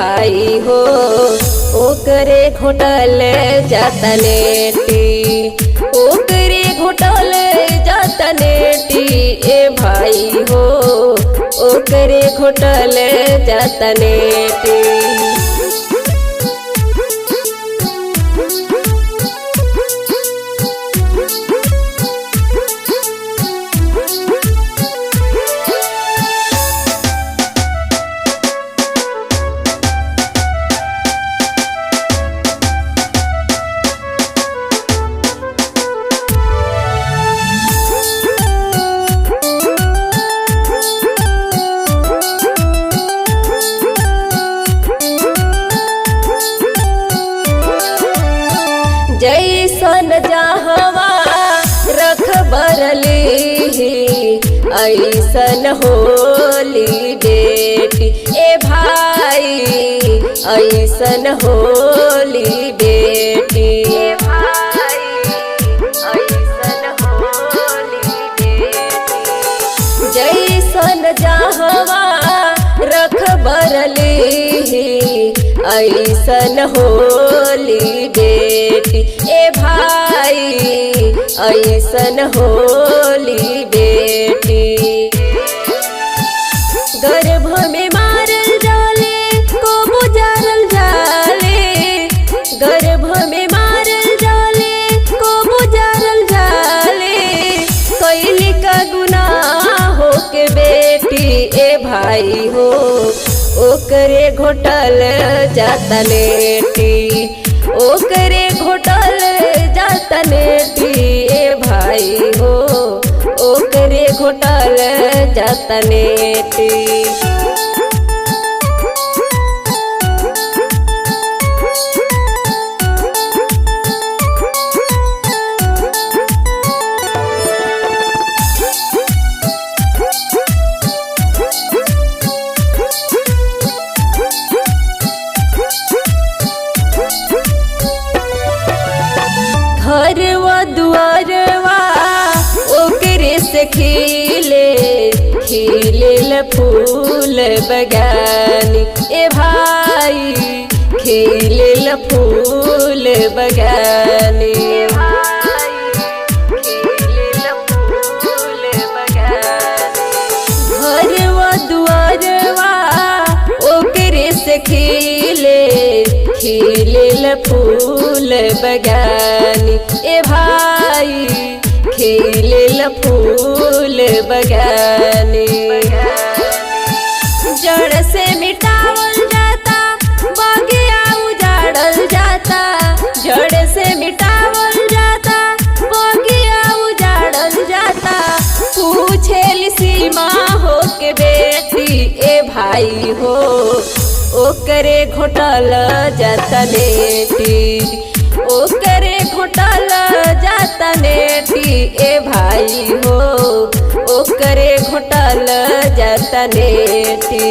भाई हो ओकरे घोटल जातनेटी, ओकरे घोटल जातनेटी ए भाई हो ओकरे घोटल जातनेटी। जैसन जहवा रख बरली ऐसन होली बेटी ए भाई, ऐसन होली बेटी ए भाई, ऐसन होली बेटी। जैसन जहवा रख बरली ऐसन होली बेटी ए भाई, ऐसन होली बेटी। गर्भ में मारल जाले को गुजारल जाले, गर्भ में मारल जाले को गुजारल जाले, कैली का गुनाह हो के बेटी ए भाई हो ओकरे घोटल जातनेटी, ओकरे घोटल जातनेटी ए भाई हो ओकरे घोटल जातनेटी। घरवा दुआरवा ओकरे से खिले खिले फूल बगानी ए भाई, खिले फूल बगानी ए भाई, खिले फूल बगानी। घरवा दुआरवा ओकरे से खिले खिले फूल बगानी ए भाई, खिले फूल बगानी। जड़ से मिटावल जाता बगिया उजाड़ल जाता, जड़ से मिटावल जाता बगिया उजाड़ल जाता। पूछेली सीमा हो के बेटी ए भाई हो ओकरे घोटल जातनेटी, ओकरे घोटल जातनेटी ए भाई हो ओकरे घोटल जातनेटी।